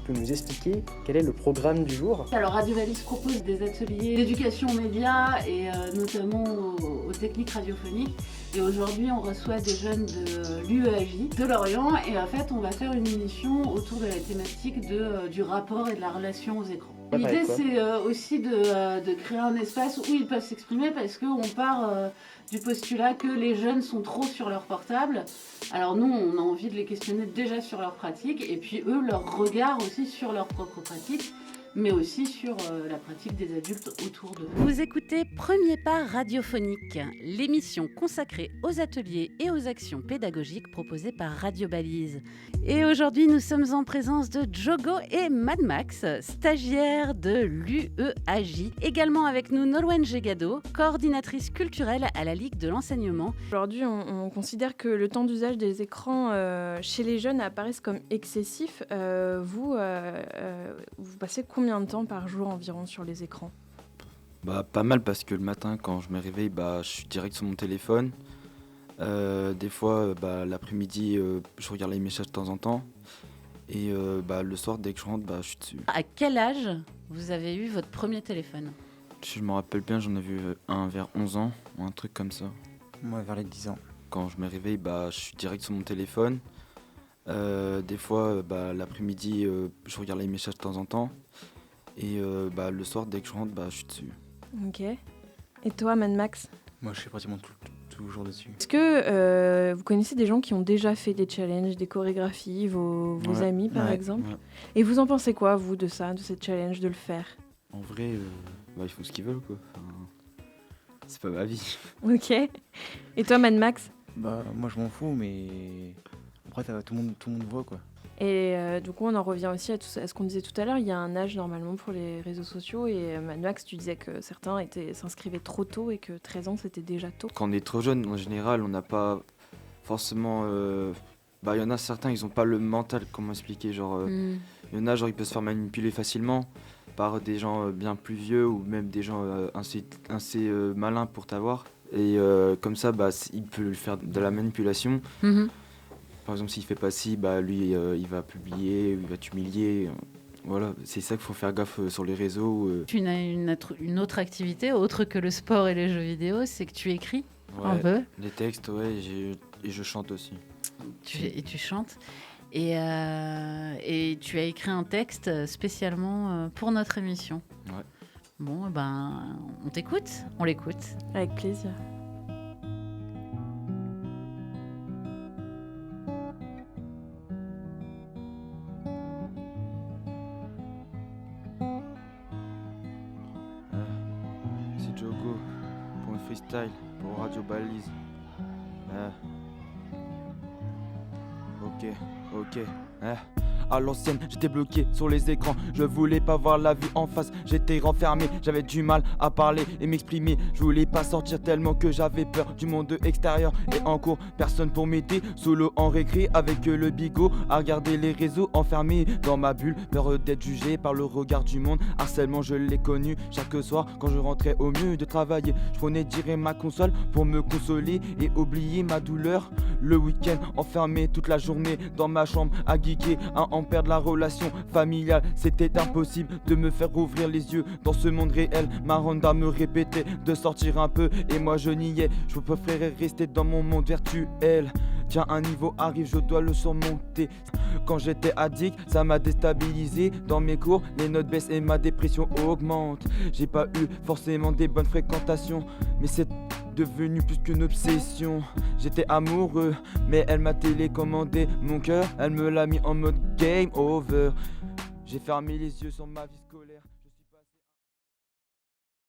peux nous expliquer quel est le programme du jour? Alors Radio Balise propose des ateliers d'éducation aux médias et notamment aux techniques radiophoniques. Et aujourd'hui, on reçoit des jeunes de l'UEAJ de Lorient et en fait, on va faire une émission autour de la thématique du rapport et de la relation aux écrans. L'idée, c'est aussi de créer un espace où ils peuvent s'exprimer parce qu'on part du postulat que les jeunes sont trop sur leur portable. Alors nous, on a envie de les questionner déjà sur leurs pratiques et puis eux, leur regard aussi sur leurs propres pratiques, mais aussi sur la pratique des adultes autour d'eux. Vous écoutez Premier Pas radiophonique, l'émission consacrée aux ateliers et aux actions pédagogiques proposées par Radio Balise. Et aujourd'hui, nous sommes en présence de Djogo et Mad Max, stagiaires de l'UEAJ. Également avec nous Nolwenn Gegado, coordinatrice culturelle à la Ligue de l'enseignement. Aujourd'hui, on considère que le temps d'usage des écrans chez les jeunes apparaissent comme excessif. Vous passez combien de temps par jour environ sur les écrans ? Pas mal parce que le matin quand je me réveille, je suis direct sur mon téléphone. Des fois l'après-midi je regarde les messages de temps en temps. Et le soir dès que je rentre je suis dessus. À quel âge vous avez eu votre premier téléphone ? Si je me rappelle bien, j'en ai vu un vers 11 ans ou un truc comme ça. Moi vers les 10 ans. Quand je me réveille, je suis direct sur mon téléphone. Des fois l'après-midi je regarde les messages de temps en temps. Et le soir dès que je rentre, je suis dessus. Ok. Et toi, Mad Max ? Moi je suis pratiquement toujours dessus. Est-ce que vous connaissez des gens qui ont déjà fait des challenges, des chorégraphies, vos amis par exemple ? Et vous en pensez quoi, vous, de ça, de ces challenges, de le faire ? En vrai, ils font ce qu'ils veulent, quoi. Enfin, c'est pas ma vie. Ok. Et toi, Mad Max ? Moi je m'en fous, mais après tout le monde voit, quoi. Et du coup, on en revient aussi à ce qu'on disait tout à l'heure. Il y a un âge normalement pour les réseaux sociaux. Et Mad Max, tu disais que certains s'inscrivaient trop tôt et que 13 ans, c'était déjà tôt. Quand on est trop jeune, en général, on n'a pas forcément... Il y en a certains, ils n'ont pas le mental, comment expliquer. Genre, il y en a, ils peuvent se faire manipuler facilement par des gens bien plus vieux ou même des gens assez malins pour t'avoir. Et comme ça, il peut lui faire de la manipulation. Par exemple, s'il fait pas ci, lui, il va publier, il va t'humilier. Voilà, c'est ça qu'il faut faire gaffe sur les réseaux. Tu as une autre activité, autre que le sport et les jeux vidéo, c'est que tu écris un peu. Les textes, et je chante aussi. Tu chantes. Et tu as écrit un texte spécialement pour notre émission. Ouais. Bon, on t'écoute, on l'écoute. Avec plaisir. C'est Djogo pour un freestyle, pour Radio Balise. Ok. À l'ancienne, j'étais bloqué sur les écrans. Je voulais pas voir la vie en face. J'étais renfermé, j'avais du mal à parler et m'exprimer. Je voulais pas sortir tellement que j'avais peur du monde extérieur. Et en cours, personne pour m'aider. Solo en récré avec le bigot. À regarder les réseaux enfermés dans ma bulle. Peur d'être jugé par le regard du monde. Harcèlement, je l'ai connu chaque soir quand je rentrais au mieux de travailler. Je prenais tirer ma console pour me consoler et oublier ma douleur. Le week-end, enfermé toute la journée dans ma chambre à geeker, à en perdre la relation familiale. C'était impossible de me faire ouvrir les yeux dans ce monde réel. Ma Ronda me répétait de sortir un peu et moi je niais. Je préférais rester dans mon monde virtuel. Tiens, un niveau arrive, je dois le surmonter. Quand j'étais addict, ça m'a déstabilisé. Dans mes cours, les notes baissent et ma dépression augmente. J'ai pas eu forcément des bonnes fréquentations, mais c'est devenu plus qu'une obsession. J'étais amoureux, mais elle m'a télécommandé mon cœur. Elle me l'a mis en mode game over. J'ai fermé les yeux sur ma vie scolaire.